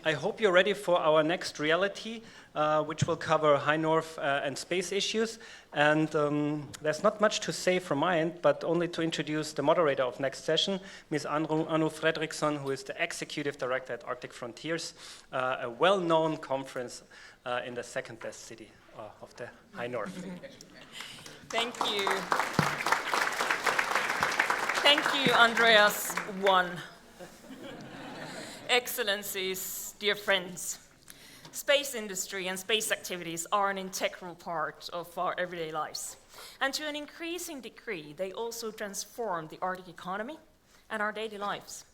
I hope you're ready for our next reality, which will cover high north and space issues. And there's not much to say from my end, but only to introduce the moderator of next session, Ms. Anu Fredriksson, who is the Executive Director at Arctic Frontiers, a well-known conference in the second best city of the high north. Thank you. Thank you, Andreas. One. Excellencies, dear friends, space industry and space activities are an integral part of our everyday lives. And to an increasing degree, they also transform the Arctic economy and our daily lives.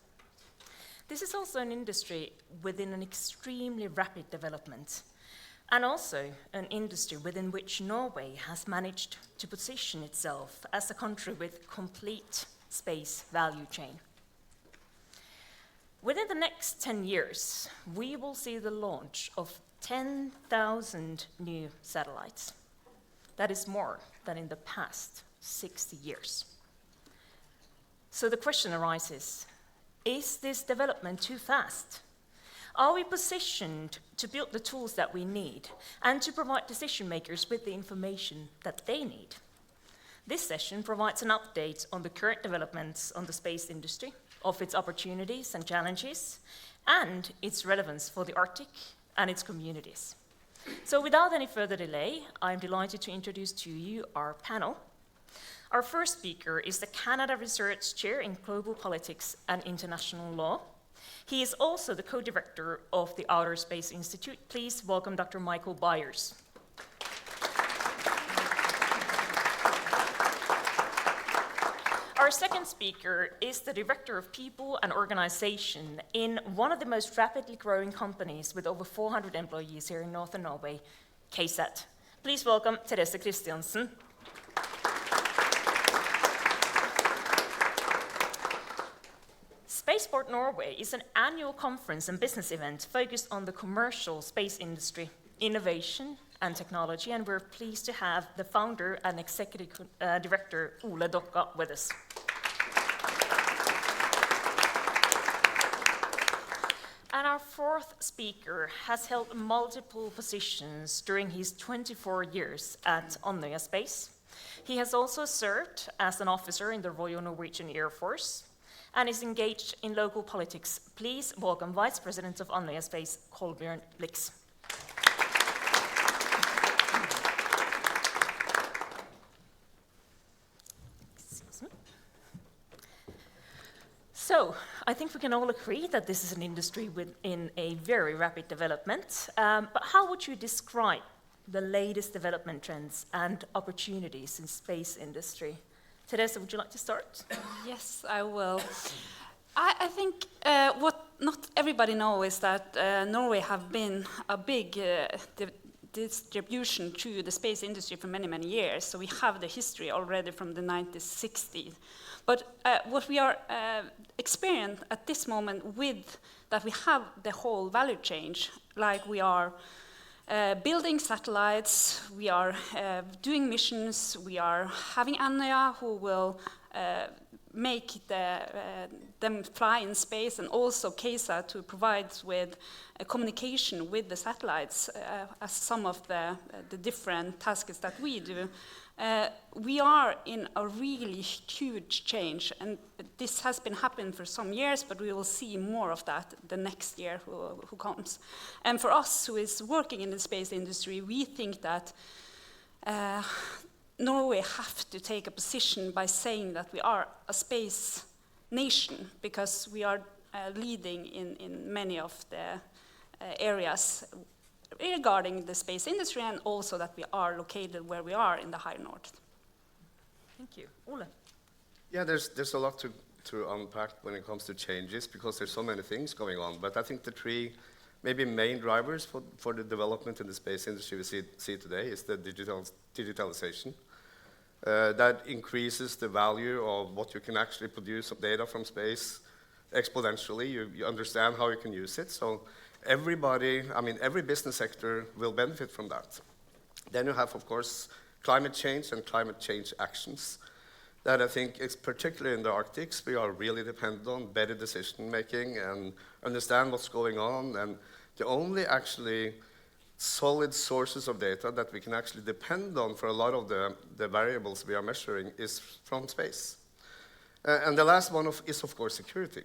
This is also an industry within an extremely rapid development, and also an industry within which Norway has managed to position itself as a country with complete space value chain. Within the next 10 years, we will see the launch of 10,000 new satellites. That is more than in the past 60 years. So the question arises, is this development too fast? Are we positioned to build the tools that we need and to provide decision makers with the information that they need? This session provides an update on the current developments on the space industry, of its opportunities and challenges, and its relevance for the Arctic and its communities. So without any further delay, I'm delighted to introduce to you our panel. Our first speaker is the Canada Research Chair in Global Politics and International Law. He is also the co-director of the Outer Space Institute. Please welcome Dr. Michael Byers. Our second speaker is the Director of People and Organization in one of the most rapidly growing companies with over 400 employees here in Northern Norway, KSAT. Please welcome Therese Christiansen. Spaceport Norway is an annual conference and business event focused on the commercial space industry, innovation, and technology, and we're pleased to have the founder and executive director, Ole Dokka, with us. And our fourth speaker has held multiple positions during his 24 years at Andøya Space. He has also served as an officer in the Royal Norwegian Air Force and is engaged in local politics. Please welcome Vice President of Andøya Space, Kolbjørn Blix. So, I think we can all agree that this is an industry in a very rapid development, but how would you describe the latest development trends and opportunities in space industry? Teresa, would you like to start? Yes, I will. I think what not everybody knows is that Norway have been a big distribution to the space industry for many, many years. So we have the history already from the 1960s. But what we are experiencing at this moment with that we have the whole value chain, like we are building satellites, we are doing missions, we are having Andøya who will make them fly in space, and also KSAT to provide with communication with the satellites as some of the different tasks that we do. We are in a really huge change, and this has been happening for some years, but we will see more of that the next year who comes. And for us who is working in the space industry, we think that Norway have to take a position by saying that we are a space nation, because we are leading in many of the areas regarding the space industry, and also that we are located where we are in the high north. Thank you. Ole? Yeah, there's a lot to unpack when it comes to changes, because there's so many things going on. But I think the three maybe main drivers for the development in the space industry we see today is the digitalization. That increases the value of what you can actually produce of data from space exponentially. You understand how you can use it. So everybody, every business sector will benefit from that. Then you have, of course, climate change and climate change actions. that I think, is particularly in the Arctics, we are really dependent on better decision making and understand what's going on. And the only actually solid sources of data that we can actually depend on for a lot of the variables we are measuring is from space. And the last one is, of course, security.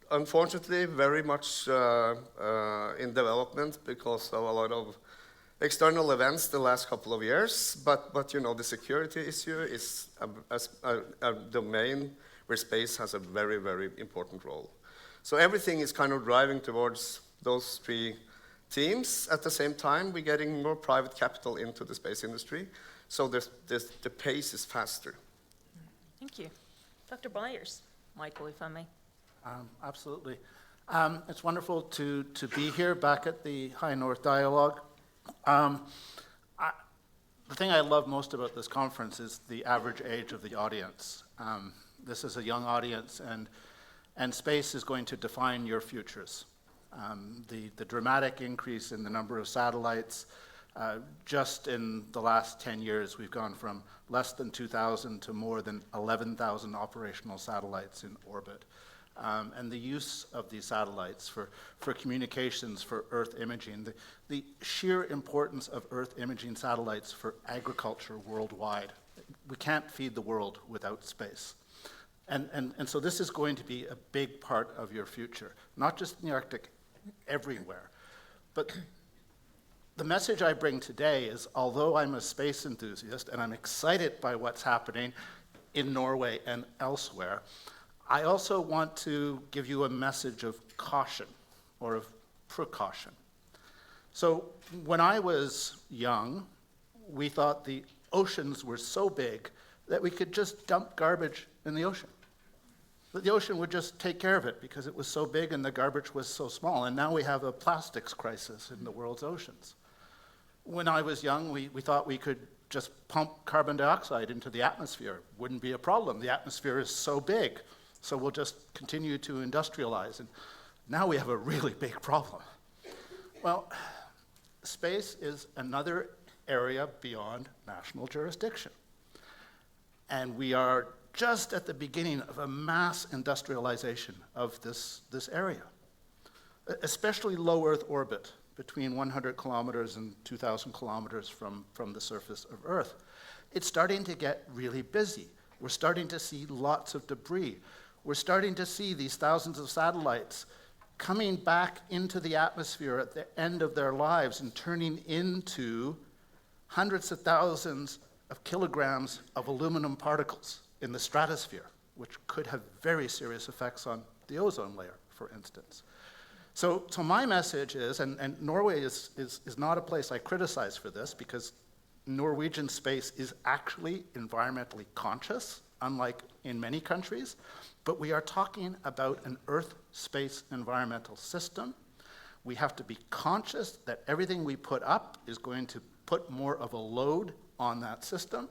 Unfortunately, very much in development because of a lot of external events the last couple of years, but you know, the security issue is a domain where space has a very, very important role. So everything is kind of driving towards those three themes. At the same time, we're getting more private capital into the space industry, so the pace is faster. Thank you. Dr. Byers, Michael, if I may. Absolutely. It's wonderful to be here back at the High North Dialogue. The thing I love most about this conference is the average age of the audience. This is a young audience, and space is going to define your futures. The dramatic increase in the number of satellites, just in the last 10 years, we've gone from less than 2,000 to more than 11,000 operational satellites in orbit. And the use of these satellites for communications, for Earth imaging, the sheer importance of Earth imaging satellites for agriculture worldwide. We can't feed the world without space. And so this is going to be a big part of your future, not just in the Arctic, everywhere. But the message I bring today is, although I'm a space enthusiast and I'm excited by what's happening in Norway and elsewhere, I also want to give you a message of caution or of precaution. So when I was young, we thought the oceans were so big that we could just dump garbage in the ocean. That the ocean would just take care of it because it was so big and the garbage was so small. And now we have a plastics crisis in the world's oceans. When I was young, we thought we could just pump carbon dioxide into the atmosphere. Wouldn't be a problem. The atmosphere is so big. So we'll just continue to industrialize. And now we have a really big problem. Well, space is another area beyond national jurisdiction. And we are just at the beginning of a mass industrialization of this area, especially low Earth orbit, between 100 kilometers and 2,000 kilometers from the surface of Earth. It's starting to get really busy. We're starting to see lots of debris. We're starting to see these thousands of satellites coming back into the atmosphere at the end of their lives and turning into hundreds of thousands of kilograms of aluminum particles in the stratosphere, which could have very serious effects on the ozone layer, for instance. So my message is, and Norway is not a place I criticize for this, because Norwegian space is actually environmentally conscious, unlike in many countries, but we are talking about an Earth-space environmental system. We have to be conscious that everything we put up is going to put more of a load on that system,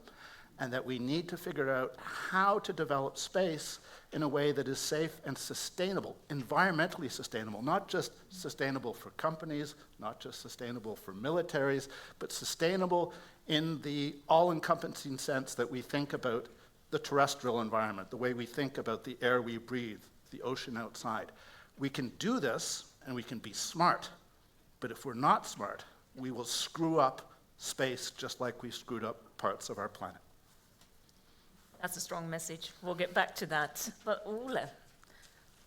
and that we need to figure out how to develop space in a way that is safe and sustainable, environmentally sustainable, not just sustainable for companies, not just sustainable for militaries, but sustainable in the all-encompassing sense that we think about the terrestrial environment, the way we think about the air we breathe, the ocean outside. We can do this, and we can be smart, but if we're not smart, we will screw up space just like we screwed up parts of our planet. That's a strong message. We'll get back to that. But Ole,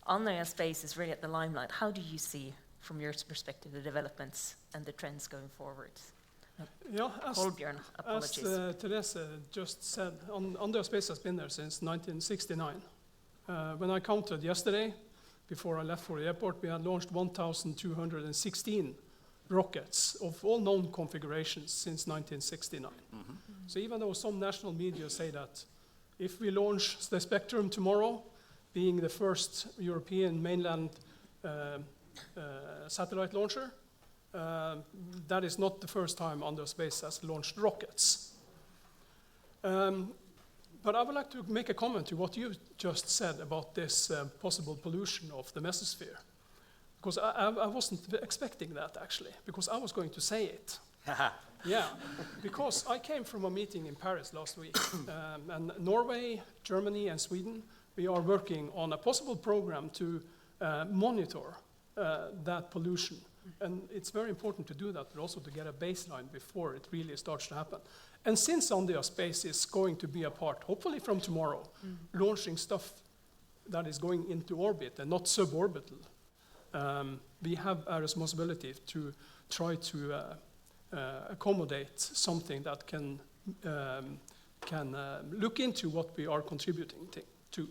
Andøya Space is really at the limelight. How do you see, from your perspective, the developments and the trends going forward? Yeah, Kolbjørn, apologies. As Therese just said, Andøya Space has been there since 1969. When I counted yesterday, before I left for the airport, we had launched 1,216 rockets of all known configurations since 1969. Mm-hmm. So even though some national media say that if we launch the Spectrum tomorrow, being the first European mainland satellite launcher, that is not the first time Andøya Space has launched rockets. But I would like to make a comment to what you just said about this possible pollution of the mesosphere. Because I wasn't expecting that, actually, because I was going to say it. Yeah, because I came from a meeting in Paris last week, and Norway, Germany, and Sweden, we are working on a possible program to monitor that pollution. And it's very important to do that, but also to get a baseline before it really starts to happen. And since Andøya Space is going to be a part, hopefully from tomorrow, launching stuff that is going into orbit and not suborbital, we have a responsibility to try to accommodate something that can look into what we are contributing to.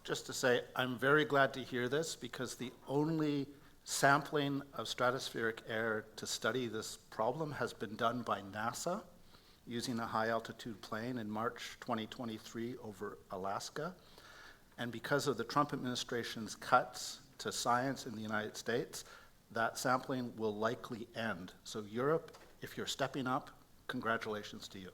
Just to say, I'm very glad to hear this because the only sampling of stratospheric air to study this problem has been done by NASA using a high-altitude plane in March 2023 over Alaska. And because of the Trump administration's cuts to science in the United States, that sampling will likely end. So Europe, if you're stepping up, congratulations to you.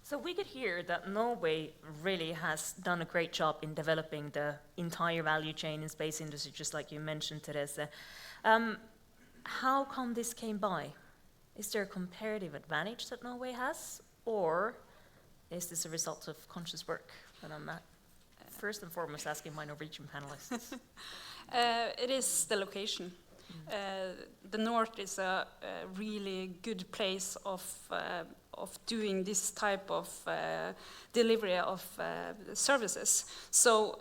So we could hear that Norway really has done a great job in developing the entire value chain in space industry, just like you mentioned, Therese. How come this came by? Is there a comparative advantage that Norway has, or is this a result of conscious work? And I'm first and foremost asking my Norwegian panelists. It is the location. The north is a really good place of doing this type of delivery of services. So,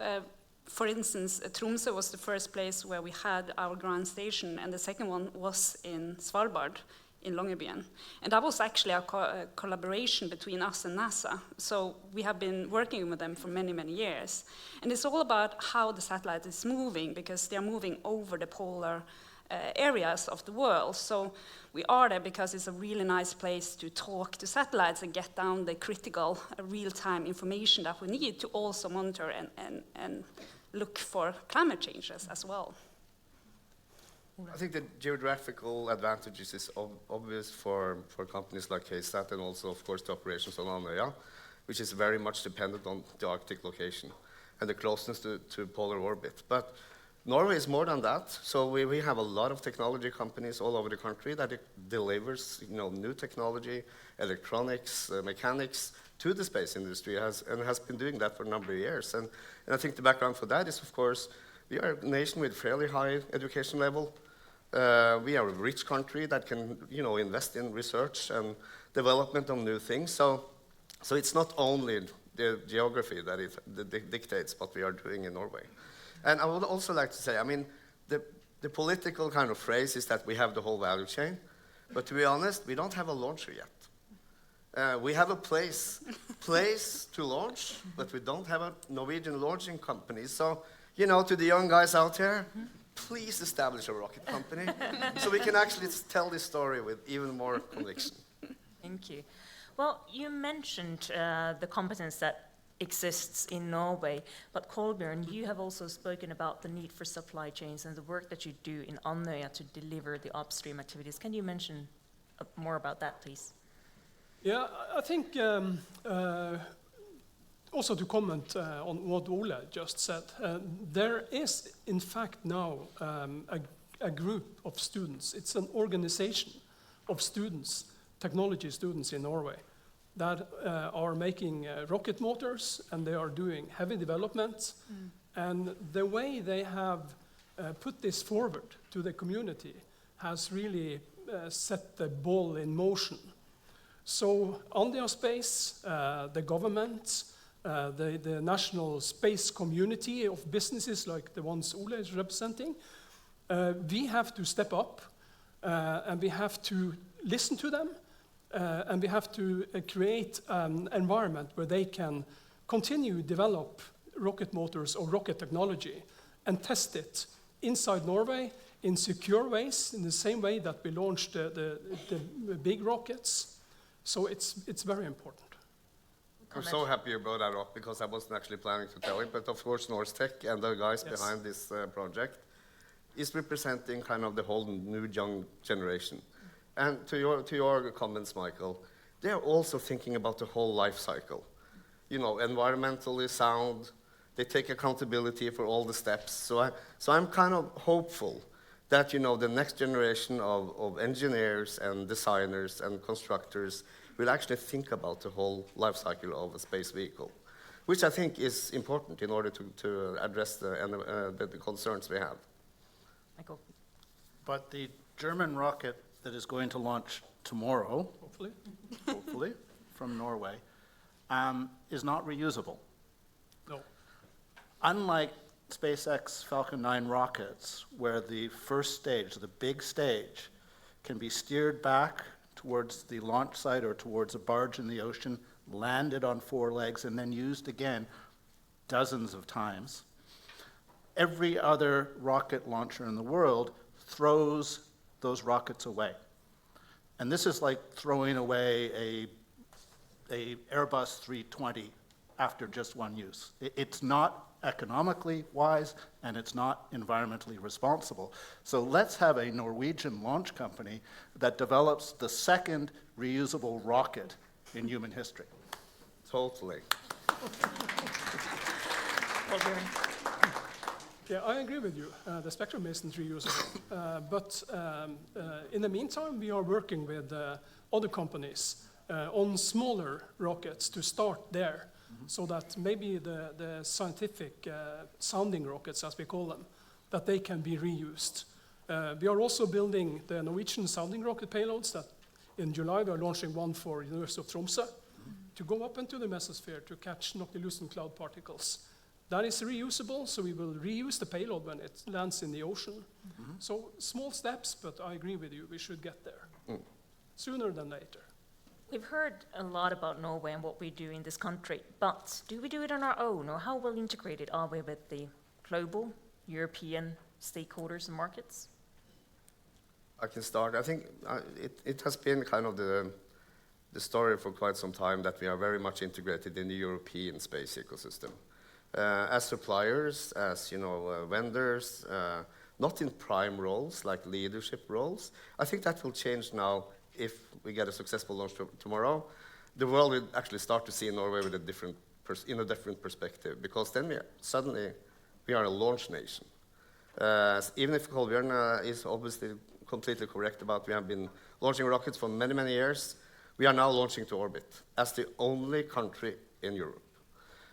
for instance, Tromsø was the first place where we had our ground station, and the second one was in Svalbard, in Longyearbyen. And that was actually a collaboration between us and NASA. So we have been working with them for many, many years. And it's all about how the satellite is moving, because they are moving over the polar areas of the world. So we are there because it's a really nice place to talk to satellites and get down the critical real-time information that we need to also monitor and look for climate changes as well. I think the geographical advantages is obvious for companies like KSAT and also, of course, the operations on Andøya, which is very much dependent on the Arctic location and the closeness to polar orbit. But Norway is more than that. So we have a lot of technology companies all over the country that delivers new technology, electronics, mechanics to the space industry and has been doing that for a number of years. And I think the background for that is, of course, we are a nation with fairly high education level. We are a rich country that can, invest in research and development of new things. So it's not only the geography that dictates what we are doing in Norway. And I would also like to say, I mean, the political kind of phrase is that we have the whole value chain. But to be honest, we don't have a launcher yet. We have a place to launch, but we don't have a Norwegian launching company. So, to the young guys out there, please establish a rocket company so we can actually tell this story with even more conviction. Thank you. Well, you mentioned the competence that exists in Norway, but Kolbjørn, you have also spoken about the need for supply chains and the work that you do in Andøya to deliver the upstream activities. Can you mention more about that, please? Yeah, I think also to comment on what Ole just said, there is in fact now a group of students, it's an organization of students, technology students in Norway, that are making rocket motors, and they are doing heavy development. And the way they have put this forward to the community has really set the ball in motion. So Andøya Space, the government, the national space community of businesses like the ones Ole is representing, we have to step up and we have to listen to them. And we have to create an environment where they can continue to develop rocket motors or rocket technology and test it inside Norway in secure ways, in the same way that we launched the big rockets. So it's very important. I'm so happy you brought that up because I wasn't actually planning to tell it, but of course Norstech and the guys behind this project is representing kind of the whole new young generation. And to your comments, Michael, they're also thinking about the whole life cycle. Environmentally sound, they take accountability for all the steps. So I'm kind of hopeful that, the next generation of engineers and designers and constructors will actually think about the whole life cycle of a space vehicle, which I think is important in order to address the concerns we have. Michael. But the German rocket that is going to launch tomorrow, hopefully, from Norway, is not reusable. No. Unlike SpaceX Falcon 9 rockets, where the first stage, the big stage, can be steered back towards the launch site or towards a barge in the ocean, landed on 4 legs, and then used again dozens of times. Every other rocket launcher in the world throws those rockets away. And this is like throwing away a Airbus 320 after just one use. It's not economically wise, and it's not environmentally responsible. So let's have a Norwegian launch company that develops the second reusable rocket in human history. Totally. Yeah, I agree with you. The Spectrum isn't reusable. But in the meantime, we are working with other companies on smaller rockets to start there, so that maybe the scientific sounding rockets, as we call them, that they can be reused. We are also building the Norwegian sounding rocket payloads that in July we are launching one for University of Tromsø to go up into the mesosphere to catch noctilucent cloud particles. That is reusable, so we will reuse the payload when it lands in the ocean. So small steps, but I agree with you, we should get there sooner than later. We've heard a lot about Norway and what we do in this country, but do we do it on our own, or how well integrated are we with the global, European stakeholders and markets? I can start. I think it has been kind of the story for quite some time that we are very much integrated in the European space ecosystem. As suppliers, as vendors, not in prime roles like leadership roles. I think that will change now if we get a successful launch tomorrow. The world will actually start to see Norway with a different perspective, because then we are a launch nation. Even if Kolbjørn is obviously completely correct about we have been launching rockets for many, many years, we are now launching to orbit as the only country in Europe.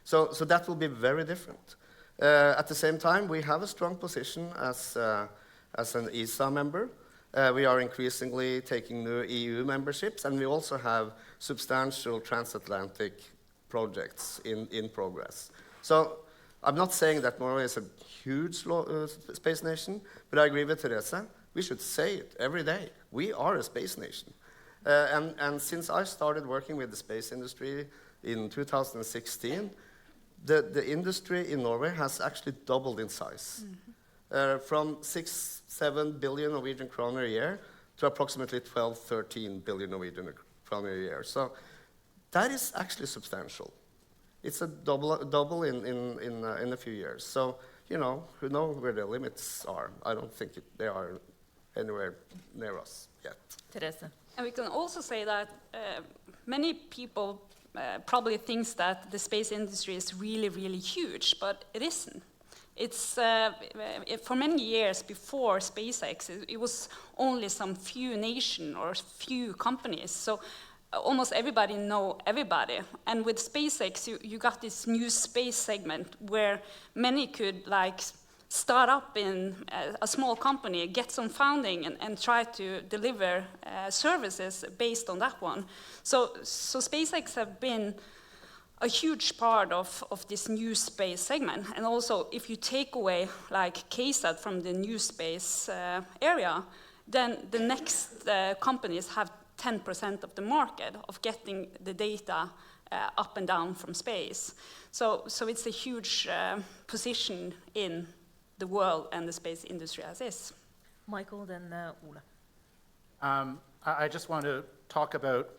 So that will be very different. At the same time, we have a strong position as an ESA member. We are increasingly taking new EU memberships, and we also have substantial transatlantic projects in progress. So I'm not saying that Norway is a huge space nation, but I agree with Therese. We should say it every day. We are a space nation. And since I started working with the space industry in 2016, the industry in Norway has actually doubled in size. From 6-7 billion Norwegian kroner a year to approximately 12-13 billion Norwegian kroner a year. So that is actually substantial. It's a double in a few years. So, who knows where the limits are? I don't think they are anywhere near us yet. Teresa. And we can also say that many people probably thinks that the space industry is really, really huge, but it isn't. It's for many years before SpaceX, it was only some few nations or few companies. So almost everybody know everybody. And with SpaceX, you got this new space segment where many could start up in a small company, get some funding, and try to deliver services based on that one. So SpaceX have been a huge part of this new space segment. And also, if you take away KSAT from the new space area, then the next companies have 10% of the market of getting the data up and down from space. So it's a huge position in the world and the space industry as is. Michael, then Ola. I just want to talk about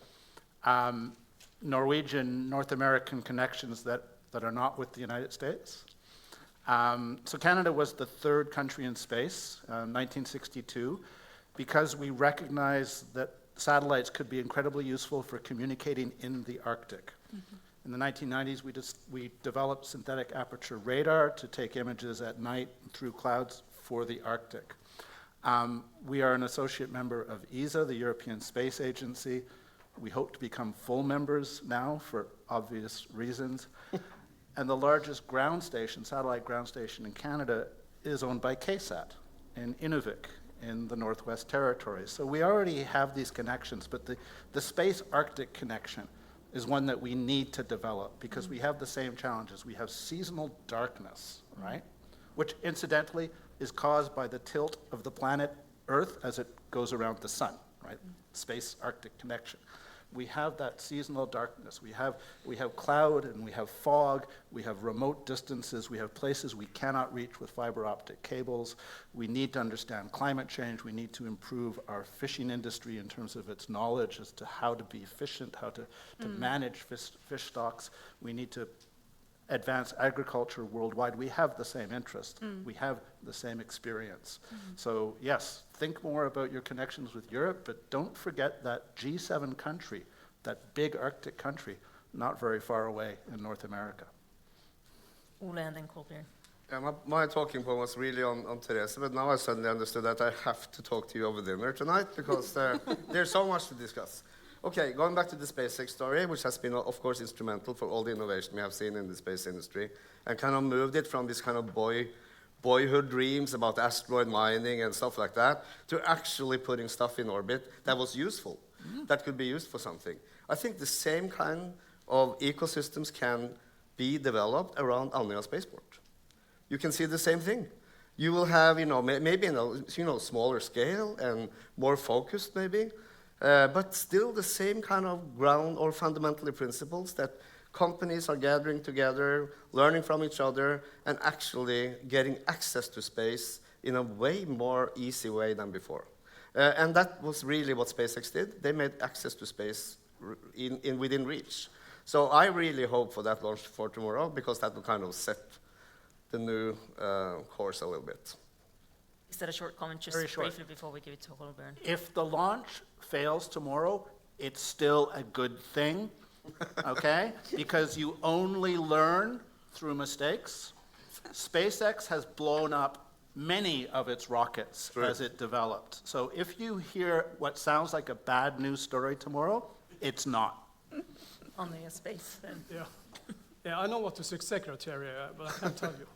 Norwegian, North American connections that are not with the United States. So Canada was the third country in space, 1962, because we recognized that satellites could be incredibly useful for communicating in the Arctic. In the 1990s, we developed synthetic aperture radar to take images at night through clouds for the Arctic. We are an associate member of ESA, the European Space Agency. We hope to become full members now for obvious reasons. And the largest ground station, satellite ground station in Canada, is owned by KSAT in Inuvik in the Northwest Territories. So we already have these connections, but the space-Arctic connection is one that we need to develop because we have the same challenges. We have seasonal darkness, right? Which incidentally is caused by the tilt of the planet Earth as it goes around the sun, right? Space-Arctic connection. We have that seasonal darkness. We have cloud and we have fog. We have remote distances. We have places we cannot reach with fiber optic cables. We need to understand climate change. We need to improve our fishing industry in terms of its knowledge as to how to be efficient, how to manage fish stocks. We need to advance agriculture worldwide. We have the same interest. We have the same experience. So yes, think more about your connections with Europe, but don't forget that G7 country, that big Arctic country, not very far away in North America. Ole and then Kolbjørn. Yeah, my talking point was really on Therese, but now I suddenly understood that I have to talk to you over dinner tonight because there's so much to discuss. Okay, going back to the SpaceX story, which has been, of course, instrumental for all the innovation we have seen in the space industry, and kind of moved it from this kind of boyhood dreams about asteroid mining and stuff like that, to actually putting stuff in orbit that was useful, that could be used for something. I think the same kind of ecosystems can be developed around Andøya Spaceport. You can see the same thing. You will have, maybe in a smaller scale and more focused, maybe, but still the same kind of ground or fundamentally principles that companies are gathering together, learning from each other, and actually getting access to space in a way more easy way than before. And that was really what SpaceX did. They made access to space within reach. So I really hope for that launch for tomorrow, because that will kind of set the new course a little bit. Is that a short comment, just briefly before we give it to Kolbjørn? If the launch fails tomorrow, it's still a good thing, okay? Because you only learn through mistakes. SpaceX has blown up many of its rockets as it developed. So if you hear what sounds like a bad news story tomorrow, it's not. On the space, then. Yeah, I know what the success criteria, but I can't tell you.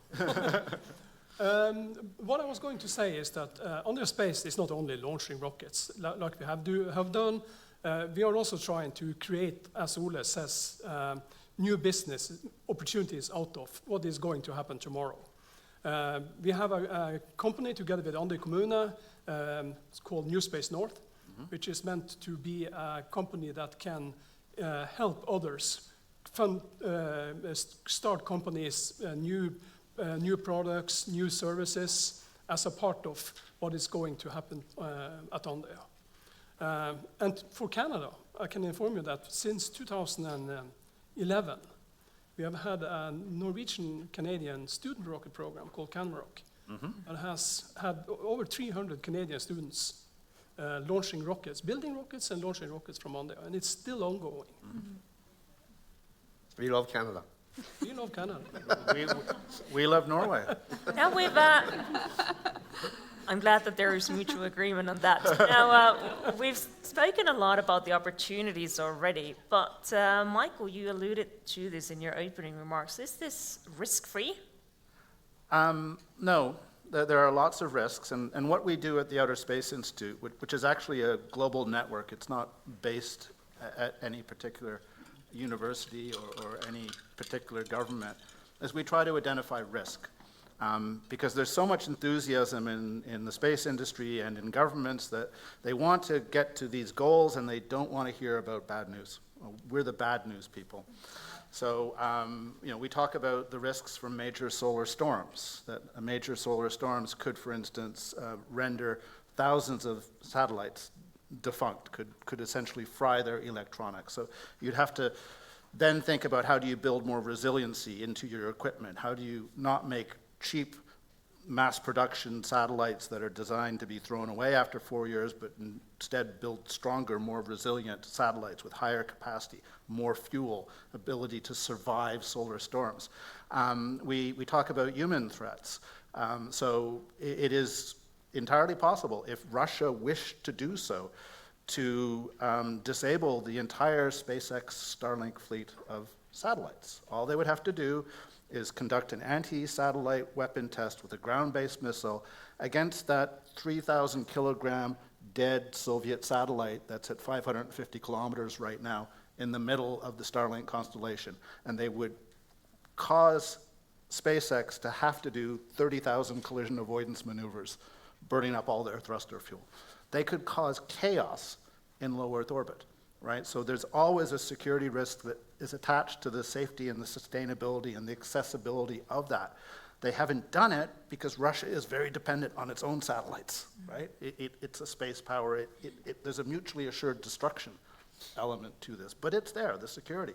What I was going to say is that Andøya Space is not only launching rockets like we have done. We are also trying to create, as Ole says, new business opportunities out of what is going to happen tomorrow. We have a company together with Andøy kommune. It's called New Space North, which is meant to be a company that can help others start companies, new products, new services, as a part of what is going to happen at Andøya. And for Canada, I can inform you that since 2011, we have had a Norwegian-Canadian student rocket program called CanRock, and has had over 300 Canadian students launching rockets, building rockets and launching rockets from Andøya, and it's still ongoing. We love Canada. We love Canada. We love Norway. Now we've, I'm glad that there is mutual agreement on that. Now, we've spoken a lot about the opportunities already, but Michael, you alluded to this in your opening remarks. Is this risk-free? No, there are lots of risks, and what we do at the Outer Space Institute, which is actually a global network, it's not based at any particular university or any particular government, is we try to identify risk. Because there's so much enthusiasm in the space industry and in governments that they want to get to these goals and they don't want to hear about bad news. We're the bad news people. So, we talk about the risks from major solar storms, that major solar storms could, for instance, render thousands of satellites defunct, could essentially fry their electronics. So you'd have to then think about how do you build more resiliency into your equipment? How do you not make cheap mass production satellites that are designed to be thrown away after 4 years, but instead build stronger, more resilient satellites with higher capacity, more fuel, ability to survive solar storms. We talk about human threats. So it is entirely possible, if Russia wished to do so, to disable the entire SpaceX Starlink fleet of satellites. All they would have to do is conduct an anti-satellite weapon test with a ground-based missile against that 3,000 kilogram dead Soviet satellite that's at 550 kilometers right now in the middle of the Starlink constellation. And they would cause SpaceX to have to do 30,000 collision avoidance maneuvers, burning up all their thruster fuel. They could cause chaos in low Earth orbit, right? So there's always a security risk that is attached to the safety and the sustainability and the accessibility of that. They haven't done it because Russia is very dependent on its own satellites, right? It's a space power. There's a mutually assured destruction element to this, but it's there, the security.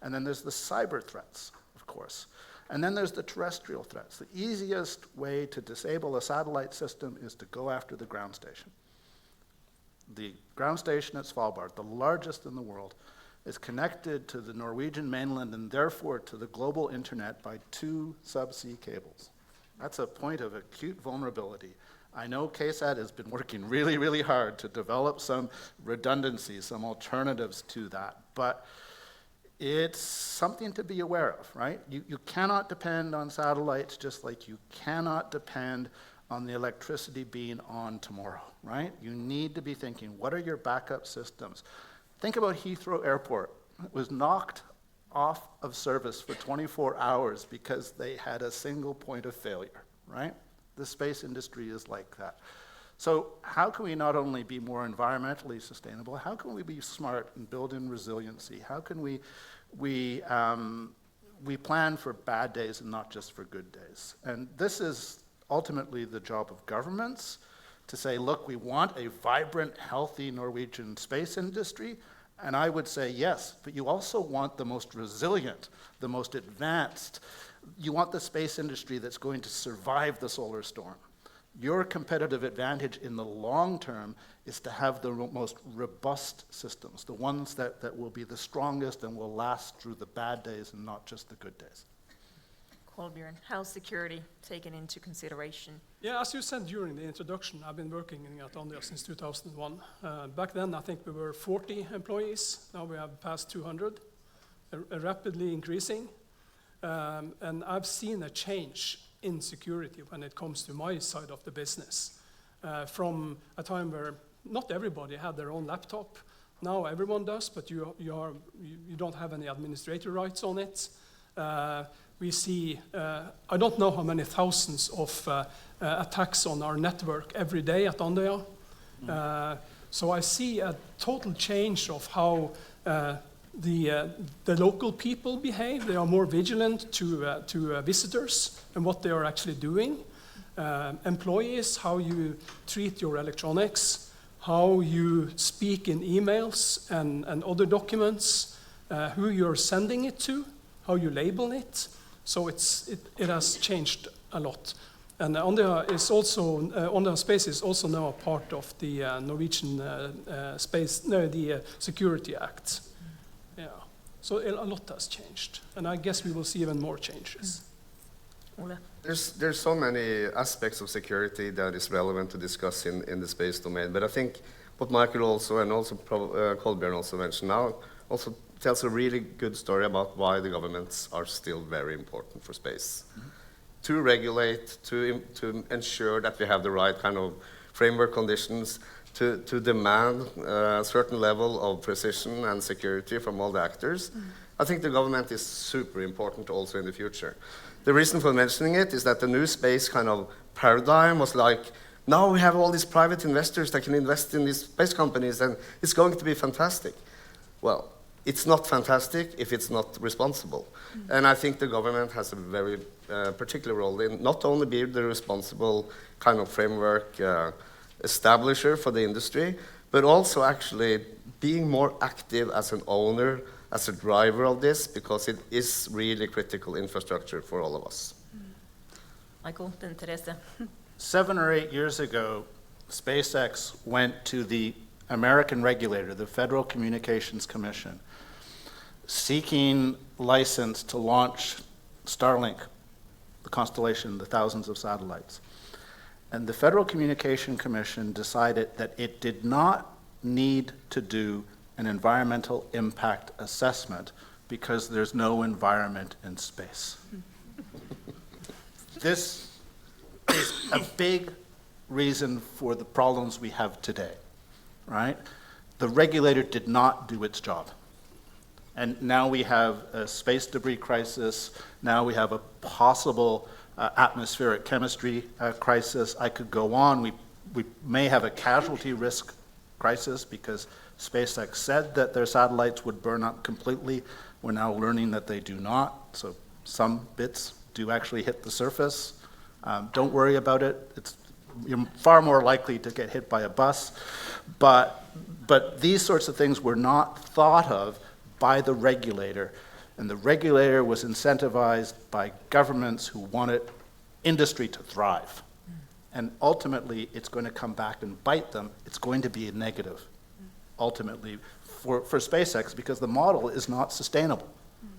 And then there's the cyber threats, of course. And then there's the terrestrial threats. The easiest way to disable a satellite system is to go after the ground station. The ground station at Svalbard, the largest in the world, is connected to the Norwegian mainland and therefore to the global internet by 2 subsea cables. That's a point of acute vulnerability. I know KSAT has been working really, really hard to develop some redundancies, some alternatives to that, but it's something to be aware of, right? You cannot depend on satellites just like you cannot depend on the electricity being on tomorrow, right? You need to be thinking, what are your backup systems? Think about Heathrow Airport. It was knocked off of service for 24 hours because they had a single point of failure, right? The space industry is like that. So how can we not only be more environmentally sustainable, how can we be smart and build in resiliency? How can we plan for bad days and not just for good days? And this is ultimately the job of governments to say, look, we want a vibrant, healthy Norwegian space industry. And I would say yes, but you also want the most resilient, the most advanced. You want the space industry that's going to survive the solar storm. Your competitive advantage in the long term is to have the most robust systems, the ones that will be the strongest and will last through the bad days and not just the good days. Kolbjørn, how's security taken into consideration? Yeah, as you said during the introduction, I've been working at Andøya since 2001. Back then, I think we were 40 employees. Now we have passed 200, rapidly increasing. And I've seen a change in security when it comes to my side of the business. From a time where not everybody had their own laptop. Now everyone does, but you don't have any administrator rights on it. We see, I don't know how many thousands of attacks on our network every day at Andøya. So I see a total change of how the local people behave. They are more vigilant to visitors and what they are actually doing. Employees, how you treat your electronics, how you speak in emails and other documents, who you're sending it to, how you label it. So it has changed a lot. And Andøya Space is also now a part of the Norwegian the Security Act. Yeah. So a lot has changed, and I guess we will see even more changes. Ole? There's so many aspects of security that is relevant to discuss in the space domain, but I think what Michael also and also Kolbjørn also mentioned now also tells a really good story about why the governments are still very important for space. Mm-hmm. To regulate, to ensure that we have the right kind of framework conditions, to demand a certain level of precision and security from all the actors. Mm. I think the government is super important also in the future. The reason for mentioning it is that the new space kind of paradigm was like, now we have all these private investors that can invest in these space companies and it's going to be fantastic. Well, it's not fantastic if it's not responsible. Mm. And I think the government has a very particular role in not only being the responsible kind of framework establisher for the industry, but also actually being more active as an owner, as a driver of this, because it is really critical infrastructure for all of us. Michael, then Teresa. 7 or 8 years ago, SpaceX went to the American regulator, the Federal Communications Commission, seeking license to launch Starlink, the constellation, the thousands of satellites. And the Federal Communication Commission decided that it did not need to do an environmental impact assessment because there's no environment in space. This is a big reason for the problems we have today, right? The regulator did not do its job. And now we have a space debris crisis. Now we have a possible atmospheric chemistry crisis. I could go on. We may have a casualty risk crisis because SpaceX said that their satellites would burn up completely. We're now learning that they do not. So some bits do actually hit the surface. Don't worry about it. You're far more likely to get hit by a bus. But these sorts of things were not thought of by the regulator. And the regulator was incentivized by governments who wanted industry to thrive. And ultimately, it's going to come back and bite them. It's going to be a negative, ultimately, for SpaceX, because the model is not sustainable,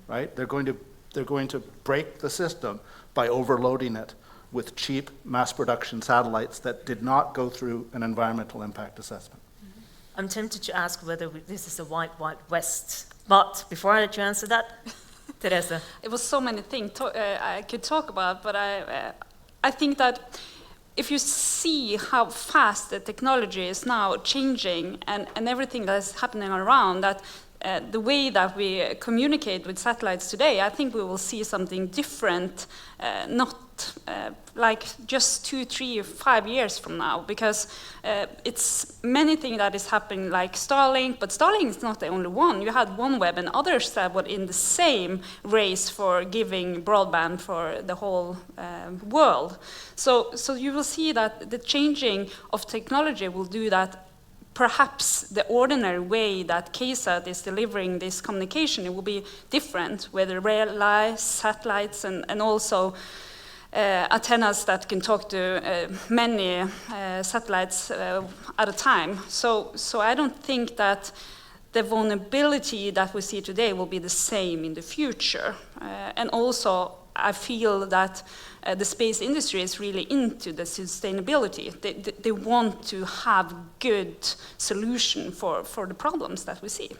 right? They're going to break the system by overloading it with cheap mass production satellites that did not go through an environmental impact assessment. I'm tempted to ask whether this is a wild, wild west. But before I let you answer that, Teresa. It was so many things I could talk about, but I think that if you see how fast the technology is now changing and everything that is happening around, that the way that we communicate with satellites today, I think we will see something different, not like just 2, 3, 5 years from now, because it's many things that is happening, like Starlink, but Starlink is not the only one. You had OneWeb and others that were in the same race for giving broadband for the whole world. So you will see that the changing of technology will do that. Perhaps the ordinary way that KSAT is delivering this communication, it will be different, whether realize satellites and also antennas that can talk to many satellites at a time. So I don't think that the vulnerability that we see today will be the same in the future. And also, I feel that the space industry is really into the sustainability. They want to have good solution for the problems that we see.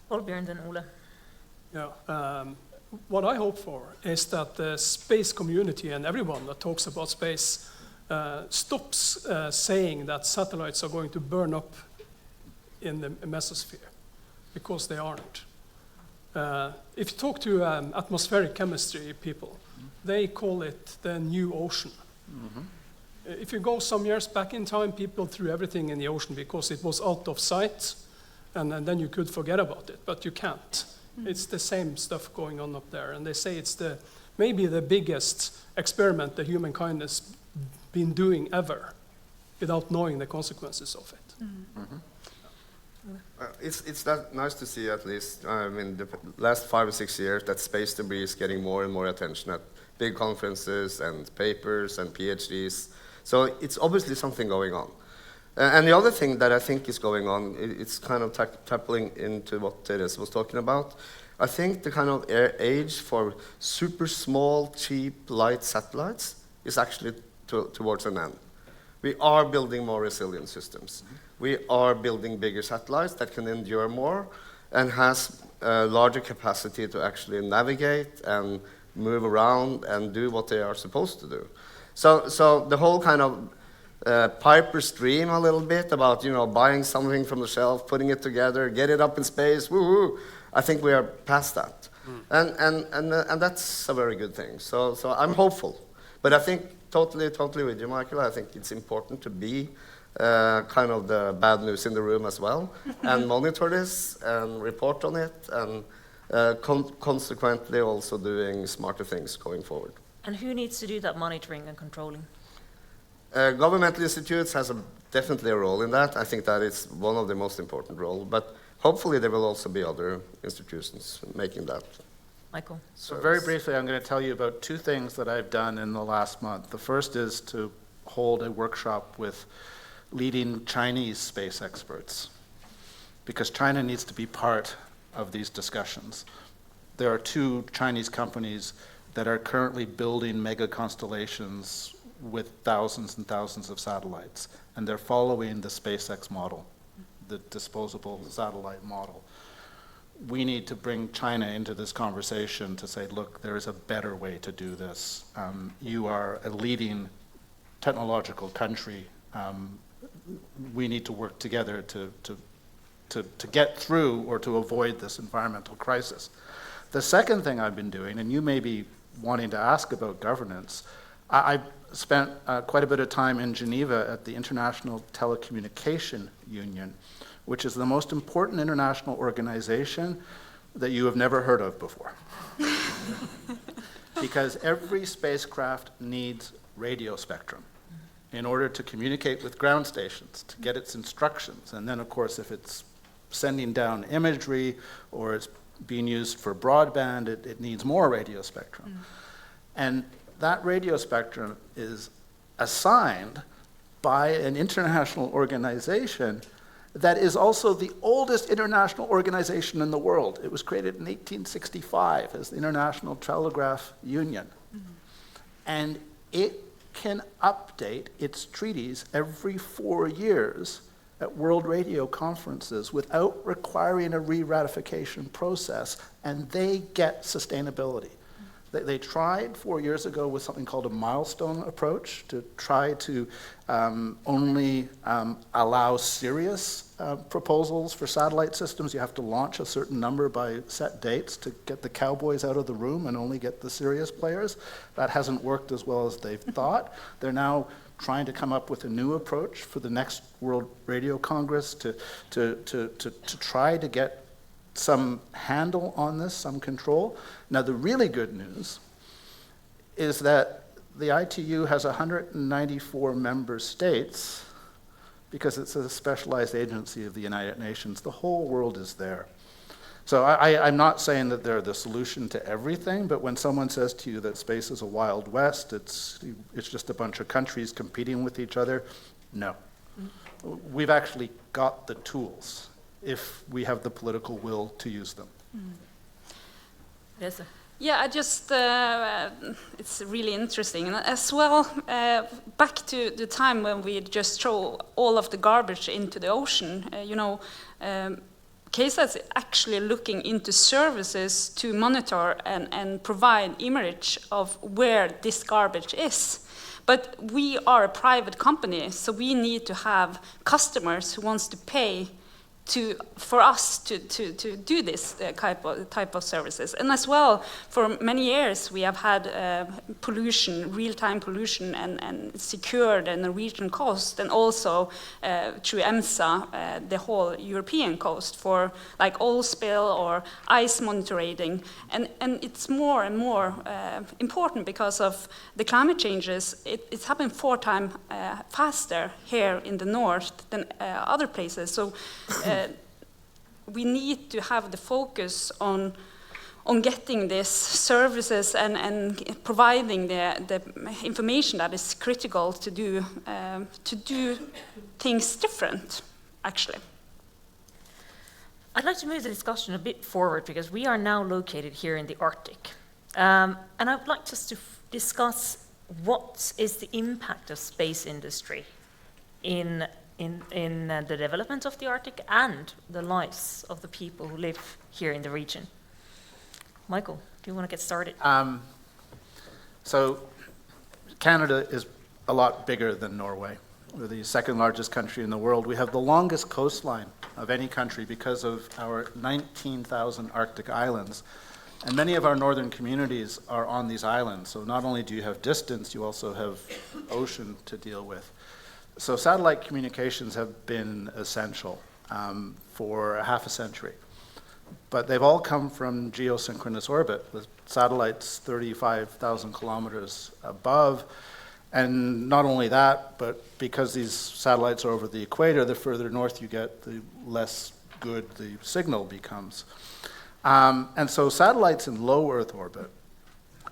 Olbjørn and Ole. Yeah, what I hope for is that the space community and everyone that talks about space stops saying that satellites are going to burn up in the mesosphere, because they aren't. If you talk to atmospheric chemistry people, they call it the new ocean. Mm-hmm. If you go some years back in time, people threw everything in the ocean because it was out of sight, and then you could forget about it, but you can't. It's the same stuff going on up there, and they say it's maybe the biggest experiment the humankind has been doing ever without knowing the consequences of it. Mm-hmm. It's that nice to see, at least in the last 5 or 6 years, that space debris is getting more and more attention at big conferences and papers and PhDs. So it's obviously something going on. And the other thing that I think is going on, it's kind of tapping into what Teres was talking about. I think the kind of age for super small, cheap, light satellites is actually towards an end. We are building more resilient systems. Mm-hmm. We are building bigger satellites that can endure more and has a larger capacity to actually navigate and move around and do what they are supposed to do. So the whole kind of Piper's dream a little bit about, buying something from the shelf, putting it together, get it up in space, woo-hoo, I think we are past that. And that's a very good thing. So I'm hopeful. But I think totally with you, Michael, I think it's important to be kind of the bad news in the room as well, and monitor this and report on it, and consequently also doing smarter things going forward. And who needs to do that monitoring and controlling? Governmental institutes has definitely a role in that. I think that is one of the most important roles, but hopefully there will also be other institutions making that. Michael? So very briefly, I'm going to tell you about 2 things that I've done in the last month. The first is to hold a workshop with leading Chinese space experts, because China needs to be part of these discussions. There are 2 Chinese companies that are currently building mega constellations with thousands and thousands of satellites, and they're following the SpaceX model, the disposable satellite model. We need to bring China into this conversation to say, look, there is a better way to do this. You are a leading technological country. We need to work together to get through or to avoid this environmental crisis. The second thing I've been doing, and you may be wanting to ask about governance, I spent quite a bit of time in Geneva at the International Telecommunication Union, which is the most important international organization that you have never heard of before. Because every spacecraft needs radio spectrum in order to communicate with ground stations, to get its instructions. And then, of course, if it's sending down imagery or it's being used for broadband, it needs more radio spectrum. And that radio spectrum is assigned by an international organization that is also the oldest international organization in the world. It was created in 1865 as the International Telegraph Union. And it can update its treaties every 4 years at World Radio conferences without requiring a re-ratification process, and they get sustainability. They tried 4 years ago with something called a milestone approach to try to only allow serious proposals for satellite systems. You have to launch a certain number by set dates to get the cowboys out of the room and only get the serious players. That hasn't worked as well as they've thought. They're now trying to come up with a new approach for the next World Radio Congress to try to get some handle on this, some control. Now, the really good news is that the ITU has 194 member states because it's a specialized agency of the United Nations. The whole world is there. So I'm not saying that they're the solution to everything, but when someone says to you that space is a wild west, it's just a bunch of countries competing with each other, no. We've actually got the tools if we have the political will to use them. Yes. Yeah, I just, it's really interesting. And as well, back to the time when we just throw all of the garbage into the ocean, KSAT is actually looking into services to monitor and provide image of where this garbage is. But we are a private company, so we need to have customers who wants to pay for us to do this type of services. And as well, for many years, we have had pollution, real-time pollution, and secured the Norwegian coast, and also through EMSA, the whole European coast for like oil spill or ice monitoring. And it's more and more important because of the climate changes. It's happening 4 times faster here in the north than other places. So we need to have the focus on getting these services and providing the information that is critical to do things different, actually. I'd like to move the discussion a bit forward because we are now located here in the Arctic. And I would like us to discuss what is the impact of space industry in the development of the Arctic and the lives of the people who live here in the region. Michael, do you want to get started? So Canada is a lot bigger than Norway. We're the second largest country in the world. We have the longest coastline of any country because of our 19,000 Arctic islands. And many of our northern communities are on these islands. So not only do you have distance, you also have ocean to deal with. So satellite communications have been essential for half a century. But they've all come from geosynchronous orbit, with satellites 35,000 kilometers above. And not only that, but because these satellites are over the equator, the further north you get, the less good the signal becomes. And so satellites in low Earth orbit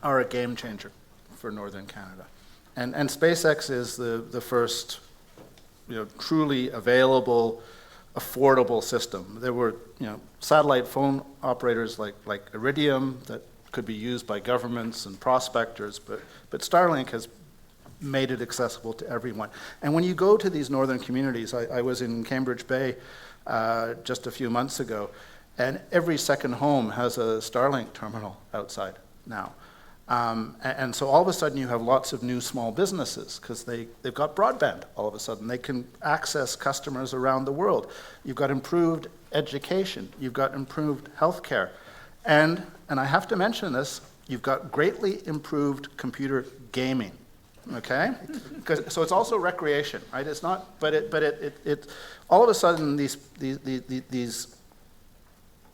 are a game changer for northern Canada. And SpaceX is the first truly available, affordable system. There were satellite phone operators like Iridium that could be used by governments and prospectors, but Starlink has made it accessible to everyone. And when you go to these northern communities, I was in Cambridge Bay just a few months ago, and every second home has a Starlink terminal outside now. And so all of a sudden you have lots of new small businesses because they've got broadband all of a sudden. They can access customers around the world. You've got improved education. You've got improved healthcare. And I have to mention this, you've got greatly improved computer gaming, okay? So it's also recreation, right? It's not, but it all of a sudden these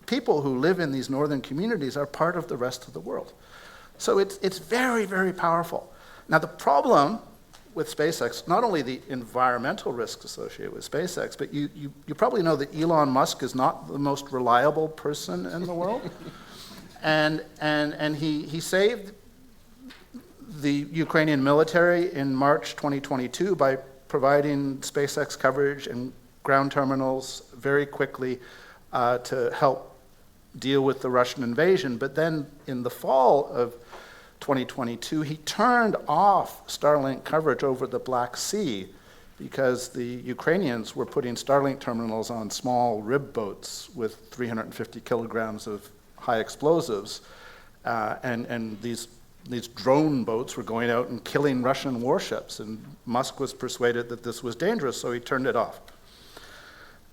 people who live in these northern communities are part of the rest of the world. So it's very, very powerful. Now the problem with SpaceX, not only the environmental risks associated with SpaceX, but you probably know that Elon Musk is not the most reliable person in the world. And he saved the Ukrainian military in March 2022 by providing SpaceX coverage and ground terminals very quickly to help deal with the Russian invasion. But then in the fall of 2022, he turned off Starlink coverage over the Black Sea because the Ukrainians were putting Starlink terminals on small rib boats with 350 kilograms of high explosives, and these drone boats were going out and killing Russian warships, and Musk was persuaded that this was dangerous, so he turned it off.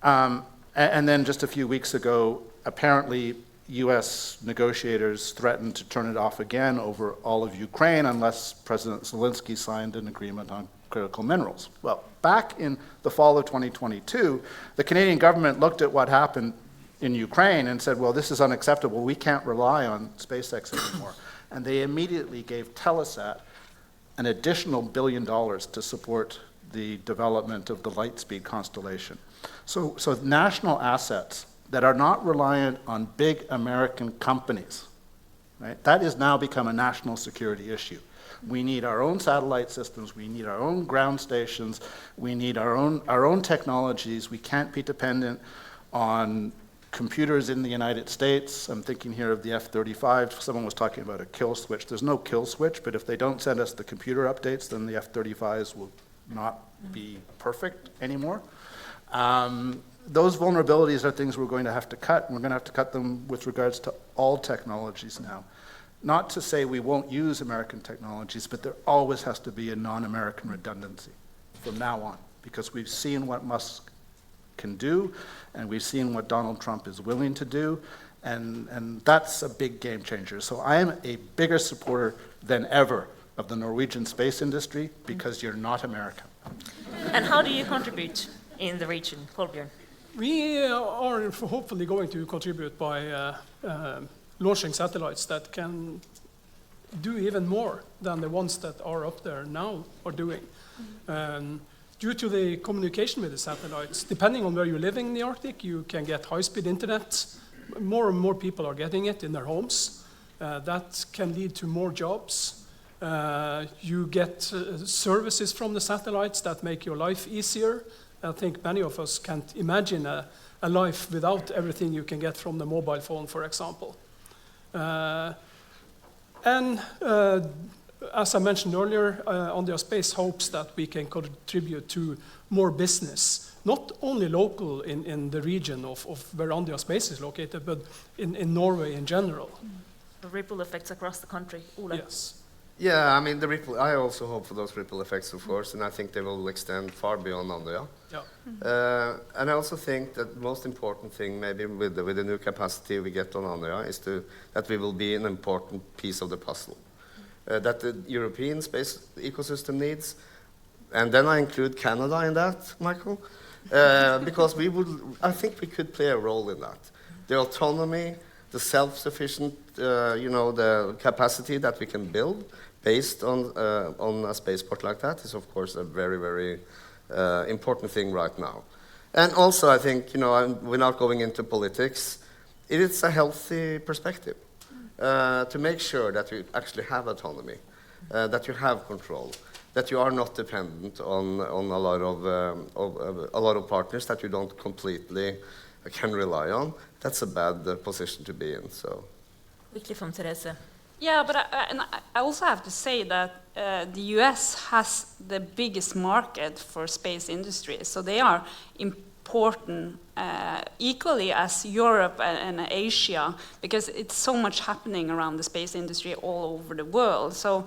And then just a few weeks ago, apparently US negotiators threatened to turn it off again over all of Ukraine unless President Zelensky signed an agreement on critical minerals. Well, back in the fall of 2022, the Canadian government looked at what happened in Ukraine and said, well, this is unacceptable. We can't rely on SpaceX anymore. And they immediately gave Telesat an additional $1 billion to support the development of the Lightspeed constellation. So national assets that are not reliant on big American companies, right? That has now become a national security issue. We need our own satellite systems, we need our own ground stations, we need our own technologies. We can't be dependent on computers in the United States. I'm thinking here of the F-35. Someone was talking about a kill switch. There's no kill switch, but if they don't send us the computer updates, then the F-35s will not be perfect anymore. Those vulnerabilities are things we're going to have to cut, and we're going to have to cut them with regards to all technologies now. Not to say we won't use American technologies, but there always has to be a non-American redundancy from now on, because we've seen what Musk can do, and we've seen what Donald Trump is willing to do, and that's a big game changer. So I am a bigger supporter than ever of the Norwegian space industry, because you're not American. And how do you contribute in the region, Kolbjørn? We are hopefully going to contribute by launching satellites that can do even more than the ones that are up there now are doing. Due to the communication with the satellites, depending on where you're living in the Arctic, you can get high-speed internet. More and more people are getting it in their homes. That can lead to more jobs. You get services from the satellites that make your life easier. I think many of us can't imagine a life without everything you can get from the mobile phone, for example. As I mentioned earlier, Andøya Space hopes that we can contribute to more business, not only local in the region of where Andøya Space is located, but in Norway in general. The ripple effects across the country. Ole? Yes. Yeah, I mean, I also hope for those ripple effects, of course, and I think they will extend far beyond Andøya. Yeah. And I also think that the most important thing, maybe with the new capacity we get on Andøya, is that we will be an important piece of the puzzle that the European space ecosystem needs. And then I include Canada in that, Michael, because I think we could play a role in that. The autonomy, the self-sufficient, the capacity that we can build based on a spaceport like that is, of course, a very, very important thing right now. And also, I think, we're not going into politics. It is a healthy perspective to make sure that you actually have autonomy, that you have control, that you are not dependent on a lot of partners that you don't completely can rely on. That's a bad position to be in. So. Quickly from Therese. Yeah, but I also have to say that the US has the biggest market for space industry, so they are important equally as Europe and Asia, because it's so much happening around the space industry all over the world. So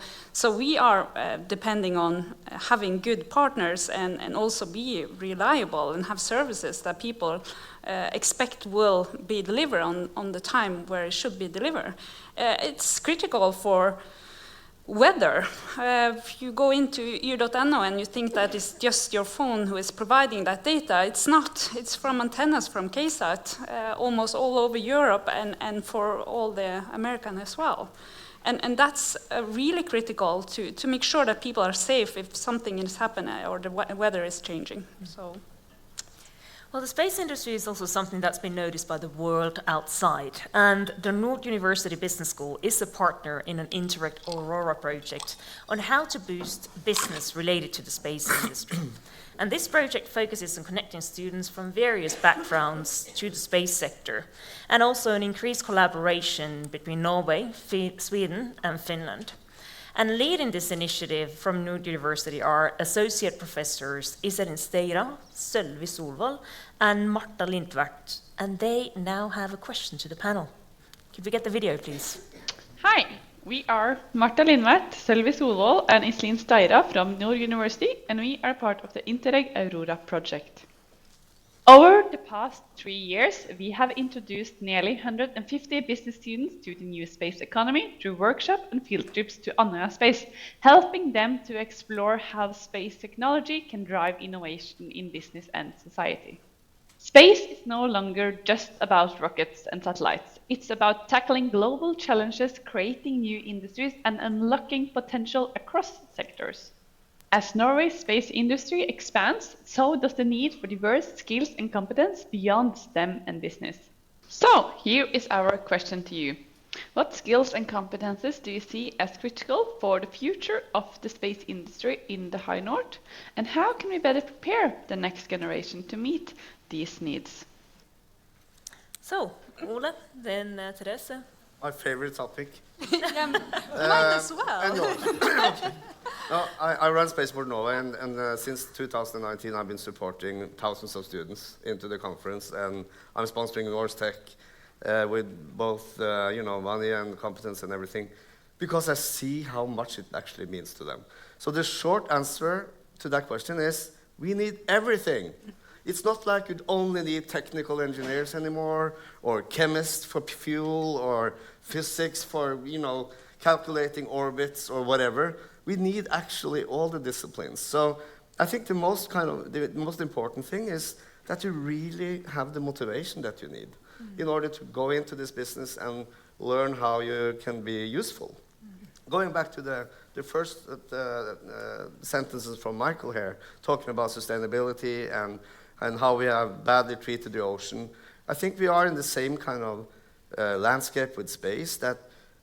we are depending on having good partners and also be reliable and have services that people expect will be delivered on the time where it should be delivered. It's critical for weather. If you go into yr.no and you think that it's just your phone who is providing that data, it's not. It's from antennas from KSAT, almost all over Europe and for all the American as well. And that's really critical to make sure that people are safe if something is happening or the weather is changing. So. Well, the space industry is also something that's been noticed by the world outside, and the Nord University Business School is a partner in an Interact Aurora project on how to boost business related to the space industry. And this project focuses on connecting students from various backgrounds to the space sector, and also an increased collaboration between Norway, Sweden, and Finland. And leading this initiative from Nord University are associate professors Iselin Steira, Sølvi Solvold, and Marta Lindtvert. And they now have a question to the panel. Could we get the video, please? Hi, we are Marta Lindtvert, Sølvi Solvold, and Iselin Steira from Nord University, and we are part of the Interreg Aurora project. Over the past 3 years, we have introduced nearly 150 business students to the new space economy through workshops and field trips to Andøya Space, helping them to explore how space technology can drive innovation in business and society. Space is no longer just about rockets and satellites. It's about tackling global challenges, creating new industries, and unlocking potential across sectors. As Norway's space industry expands, so does the need for diverse skills and competence beyond STEM and business. So, here is our question to you. What skills and competences do you see as critical for the future of the space industry in the High North? And how can we better prepare the next generation to meet these needs? So, Ole, then Therese. My favorite topic. Yeah, mine as well. No, I run Spaceport Norway, and since 2019 I've been supporting thousands of students into the conference, and I'm sponsoring Norse Tech with both money and competence and everything, because I see how much it actually means to them. So the short answer to that question is we need everything. It's not like you only need technical engineers anymore, or chemists for fuel, or physics for calculating orbits or whatever. We need actually all the disciplines. So I think the most important thing is that you really have the motivation that you need in order to go into this business and learn how you can be useful. Going back to the first sentences from Michael here, talking about sustainability and how we have badly treated the ocean, I think we are in the same kind of landscape with space, that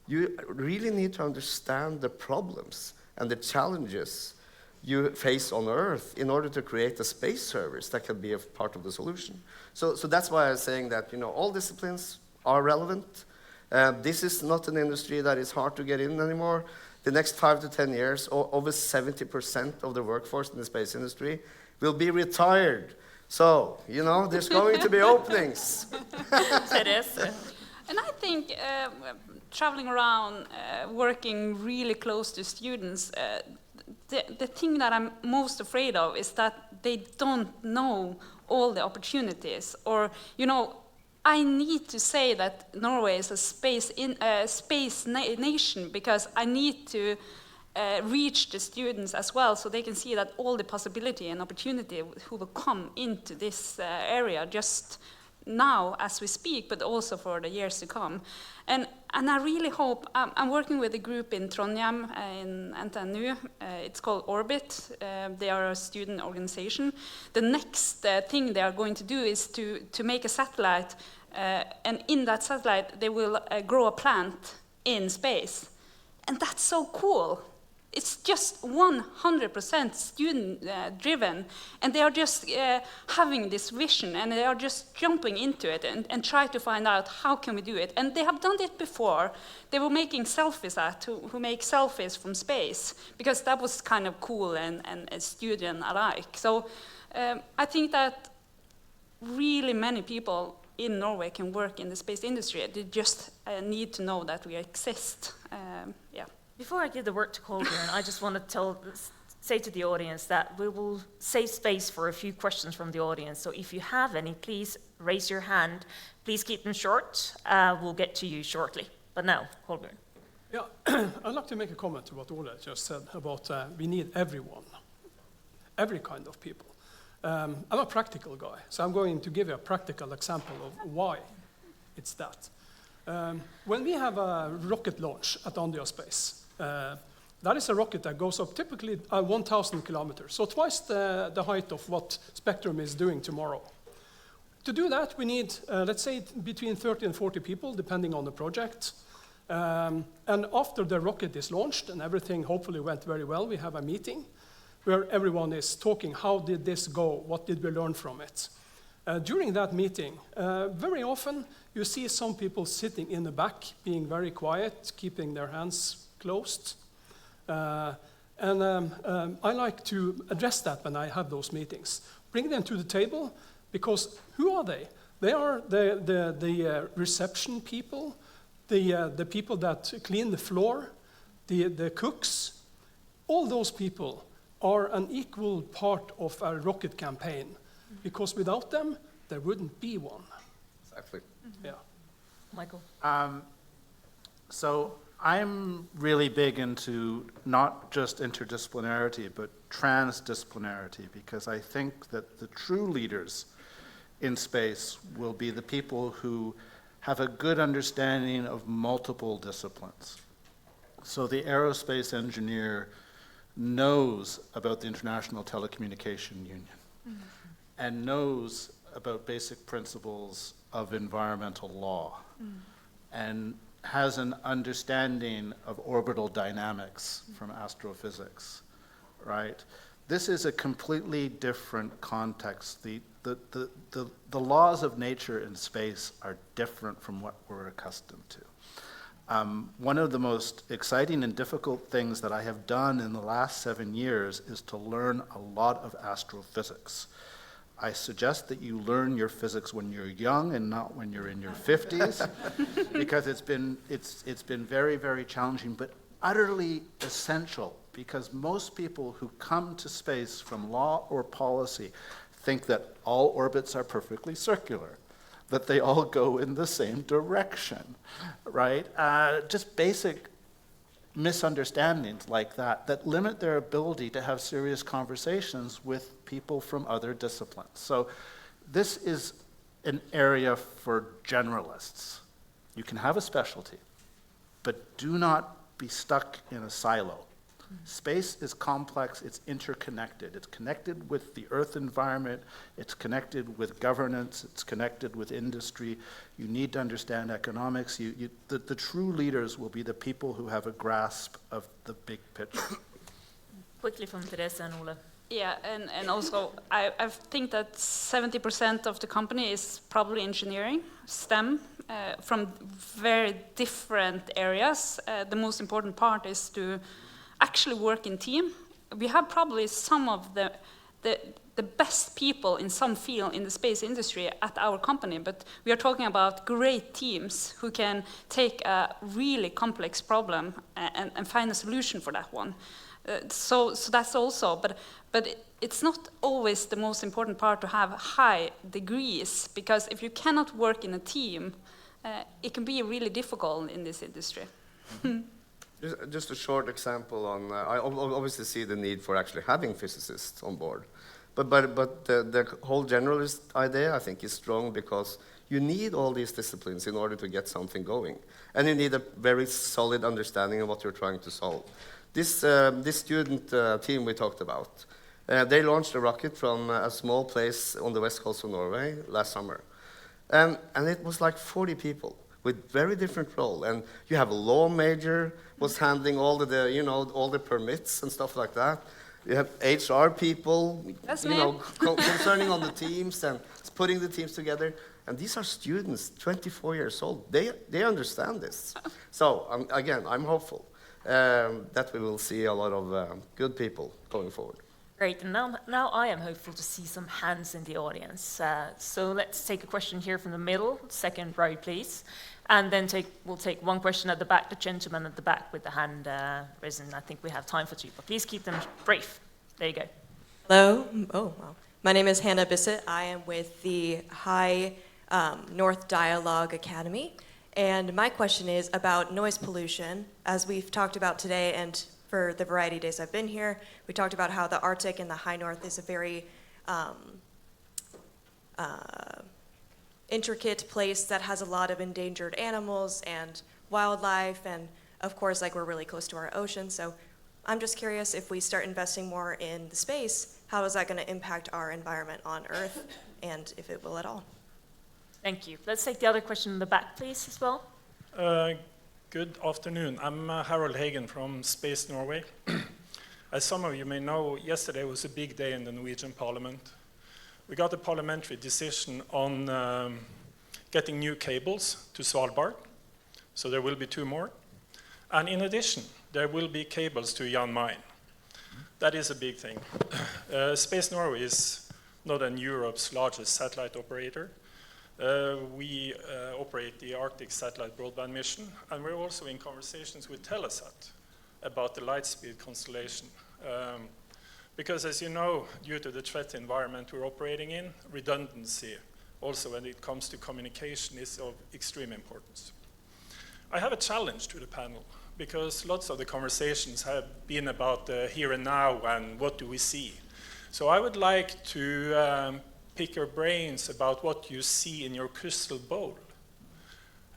you really need to understand the problems and the challenges you face on Earth in order to create a space service that can be a part of the solution. So that's why I'm saying that all disciplines are relevant. This is not an industry that is hard to get in anymore. The next 5 to 10 years, over 70% of the workforce in the space industry will be retired. So, there's going to be openings. And I think traveling around, working really close to students, the thing that I'm most afraid of is that they don't know all the opportunities. Or, I need to say that Norway is a space nation, because I need to reach the students as well, so they can see that all the possibility and opportunity who will come into this area just now as we speak, but also for the years to come. And I really hope, I'm working with a group in Trondheim in NTNU, it's called Orbit, they are a student organization. The next thing they are going to do is to make a satellite, and in that satellite they will grow a plant in space. And that's so cool. it's just 100% student-driven, and they are just having this vision, and they are just jumping into it and try to find out how can we do it. And they have done it before. They were making selfies who make selfies from space, because that was kind of cool and student alike. So I think that really many people in Norway can work in the space industry. They just need to know that we exist. Yeah. Before I give the word to Kolbjørn, I just want to say to the audience that we will save space for a few questions from the audience. So if you have any, please raise your hand. Please keep them short. We'll get to you shortly. But now, Kolbjørn. Yeah, I'd like to make a comment to what Ole just said about we need everyone, every kind of people. I'm a practical guy, so I'm going to give you a practical example of why it's that. When we have a rocket launch at Andøya Space, that is a rocket that goes up typically 1,000 kilometers, so twice the height of what Spectrum is doing tomorrow. To do that, we need, let's say, between 30 and 40 people, depending on the project. And after the rocket is launched and everything hopefully went very well, we have a meeting where everyone is talking, how did this go? What did we learn from it? During that meeting, very often you see some people sitting in the back, being very quiet, keeping their hands closed. I like to address that when I have those meetings. Bring them to the table, because who are they? They are the reception people, the people that clean the floor, the cooks. All those people are an equal part of a rocket campaign, because without them, there wouldn't be one. Exactly. Yeah. Michael. So I'm really big into not just interdisciplinarity, but transdisciplinarity, because I think that the true leaders in space will be the people who have a good understanding of multiple disciplines. So the aerospace engineer knows about the International Telecommunication Union and knows about basic principles of environmental law and has an understanding of orbital dynamics from astrophysics, right? This is a completely different context. The laws of nature in space are different from what we're accustomed to. One of the most exciting and difficult things that I have done in the last 7 years is to learn a lot of astrophysics. I suggest that you learn your physics when you're young and not when you're in your 50s, because it's been very, very challenging, but utterly essential, because most people who come to space from law or policy think that all orbits are perfectly circular, that they all go in the same direction, right? Just basic misunderstandings like that limit their ability to have serious conversations with people from other disciplines. So this is an area for generalists. You can have a specialty, but do not be stuck in a silo. Space is complex, it's interconnected. It's connected with the Earth environment, it's connected with governance, it's connected with industry. You need to understand economics. The true leaders will be the people who have a grasp of the big picture. Quickly from Teresa and Ole. Yeah, and also I think that 70% of the company is probably engineering, STEM, from very different areas. The most important part is to actually work in team. We have probably some of the best people in some field in the space industry at our company, but we are talking about great teams who can take a really complex problem and find a solution for that one. So that's also, but it's not always the most important part to have high degrees, because if you cannot work in a team, it can be really difficult in this industry. Just a short example on, I obviously see the need for actually having physicists on board. But the whole generalist idea, I think, is strong, because you need all these disciplines in order to get something going. And you need a very solid understanding of what you're trying to solve. This student team we talked about, they launched a rocket from a small place on the west coast of Norway last summer. And it was like 40 people with very different role. And you have a law major was handling all all the permits and stuff like that. You have HR people, That's you me. know, concerning on the teams and putting the teams together. And these are students, 24 years old. They understand this. So again, I'm hopeful that we will see a lot of good people going forward. Great, and now I am hopeful to see some hands in the audience. So let's take a question here from the middle, second row, please. And then we'll take one question at the back, the gentleman at the back with the hand risen. I think we have time for two, but please keep them brief. There you go. Hello. Oh, wow. My name is Hannah Bissett. I am with the High North Dialogue Academy. And my question is about noise pollution. As we've talked about today, and for the variety of days I've been here, we talked about how the Arctic and the High North is a very intricate place that has a lot of endangered animals and wildlife, and of course, like, we're really close to our ocean. So I'm just curious, if we start investing more in the space, how is that going to impact our environment on Earth, and if it will at all? Thank you. Let's take the other question in the back, please, as well. Good afternoon. I'm Harold Hagen from Space Norway. As some of you may know, yesterday was a big day in the Norwegian Parliament. We got a parliamentary decision on getting new cables to Svalbard, so there will be 2 more. And in addition, there will be cables to Jan Mayen. That is a big thing. Space Norway is not only Europe's largest satellite operator. We operate the Arctic Satellite Broadband Mission, and we're also in conversations with Telesat about the Lightspeed constellation. Because, as you know, due to the threat environment we're operating in, redundancy, also when it comes to communication, is of extreme importance. I have a challenge to the panel, because lots of the conversations have been about the here and now and what do we see. So I would like to pick your brains about what you see in your crystal bowl.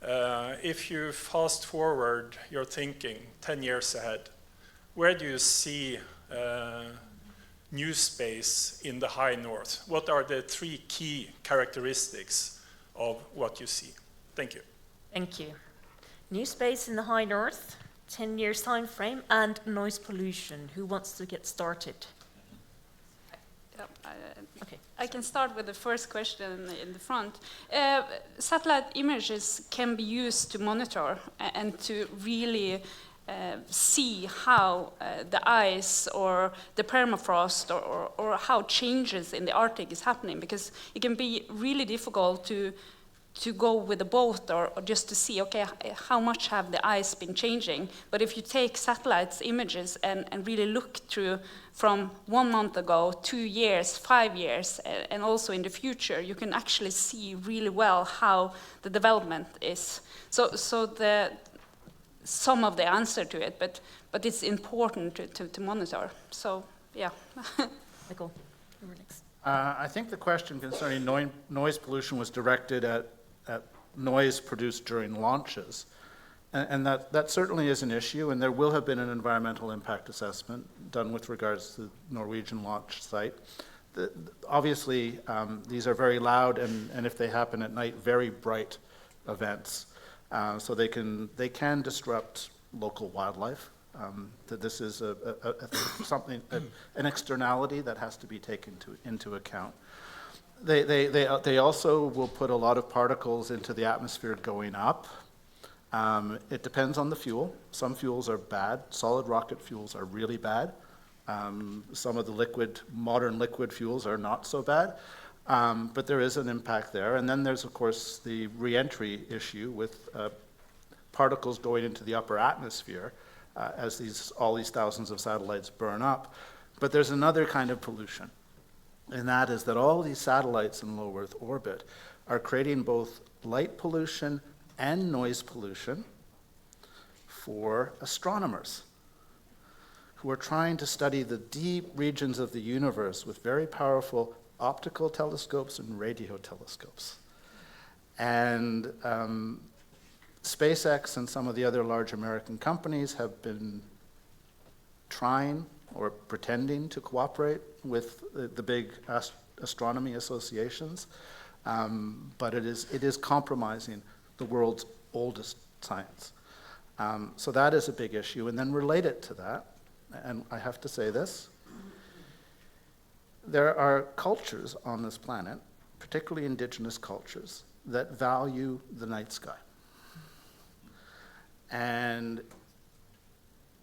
If you fast forward your thinking 10 years ahead, where do you see new space in the high north? What are the 3 key characteristics of what you see? Thank you. Thank you. New space in the high north, 10 years time frame, and noise pollution. Who wants to get started? Okay. I can start with the first question in the front. Satellite images can be used to monitor and to really see how the ice or the permafrost or how changes in the Arctic is happening, because it can be really difficult to go with a boat or just to see, okay, how much have the ice been changing. But if you take satellites images and really look through from 1 month ago, 2 years, 5 years, and also in the future, you can actually see really well how the development is. So some of the answer to it, but it's important to monitor. So, yeah. Michael, you were next. I think the question concerning noise pollution was directed at noise produced during launches. And that certainly is an issue, and there will have been an environmental impact assessment done with regards to the Norwegian launch site. Obviously, these are very loud, and if they happen at night, very bright events. So they can disrupt local wildlife. That this is an externality that has to be taken into account. They also will put a lot of particles into the atmosphere going up. It depends on the fuel. Some fuels are bad. Solid rocket fuels are really bad. Some of the modern liquid fuels are not so bad. But there is an impact there. And then there's, of course, the re-entry issue with particles going into the upper atmosphere as all these thousands of satellites burn up. But there's another kind of pollution, and that is that all these satellites in low Earth orbit are creating both light pollution and noise pollution for astronomers who are trying to study the deep regions of the universe with very powerful optical telescopes and radio telescopes. And SpaceX and some of the other large American companies have been trying or pretending to cooperate with the big astronomy associations, but it is compromising the world's oldest science. So that is a big issue. And then related to that, and I have to say this, there are cultures on this planet, particularly indigenous cultures, that value the night sky. And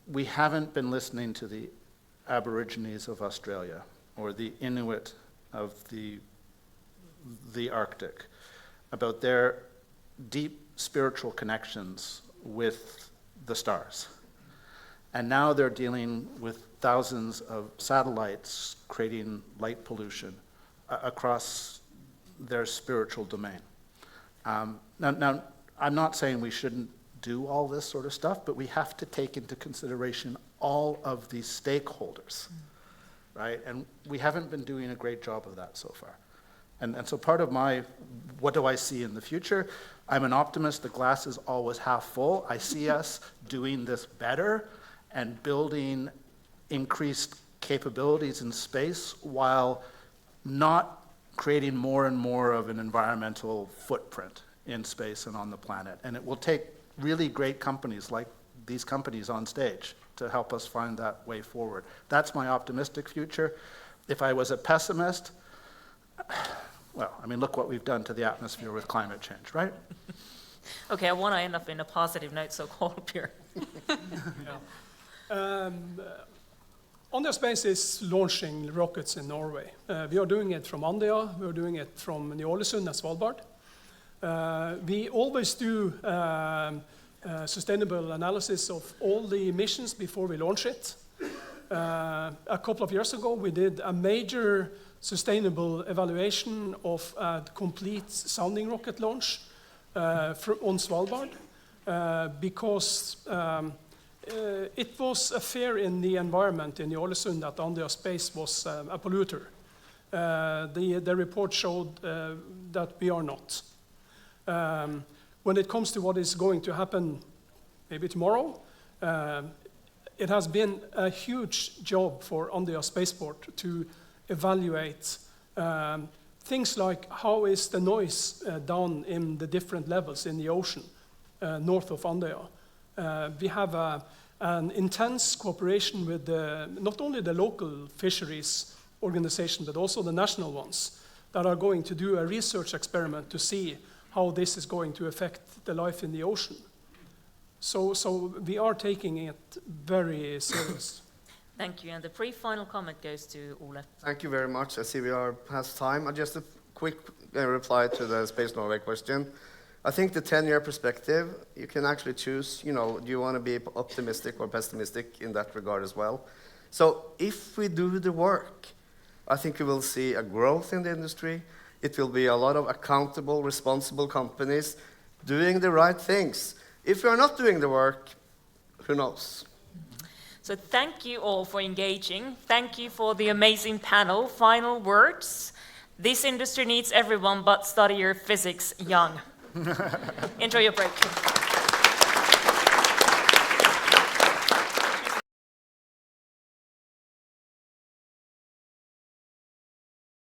we haven't been listening to the Aborigines of Australia or the Inuit of the Arctic about their deep spiritual connections with the stars. And now they're dealing with thousands of satellites creating light pollution across their spiritual domain. Now, I'm not saying we shouldn't do all this sort of stuff, but we have to take into consideration all of these stakeholders, right? And we haven't been doing a great job of that so far. And so part of my, what do I see in the future? I'm an optimist, the glass is always half full. I see us doing this better and building increased capabilities in space while not creating more and more of an environmental footprint in space and on the planet. And it will take really great companies like these companies on stage to help us find that way forward. That's my optimistic future. If I was a pessimist, well, I mean, look what we've done to the atmosphere with climate change, right? Okay, I want to end up in a positive note, so call here. Andøya Space is launching rockets in Norway. We are doing it from Andøya, we are doing it from Ny-Ålesund and Svalbard. We always do sustainable analysis of all the missions before we launch it. A couple of years ago, we did a major sustainable evaluation of a complete sounding rocket launch on Svalbard because it was a fear in the environment in Ny-Ålesund that Andøya Space was a polluter. The report showed that we are not. When it comes to what is going to happen maybe tomorrow, it has been a huge job for Andøya Spaceport to evaluate things like how is the noise down in the different levels in the ocean north of Andøya. We have an intense cooperation with not only the local fisheries organization, but also the national ones that are going to do a research experiment to see how this is going to affect the life in the ocean. So we are taking it very serious. Thank you, and the pre-final comment goes to Ole. Thank you very much. I see we are past time. Just a quick reply to the Space Norway question. I think the 10-year perspective, you can actually choose, do you want to be optimistic or pessimistic in that regard as well? So if we do the work, I think we will see a growth in the industry. It will be a lot of accountable, responsible companies doing the right things. If we are not doing the work, who knows? So thank you all for engaging. Thank you for the amazing panel. Final words. This industry needs everyone, but study your physics young. Enjoy your break.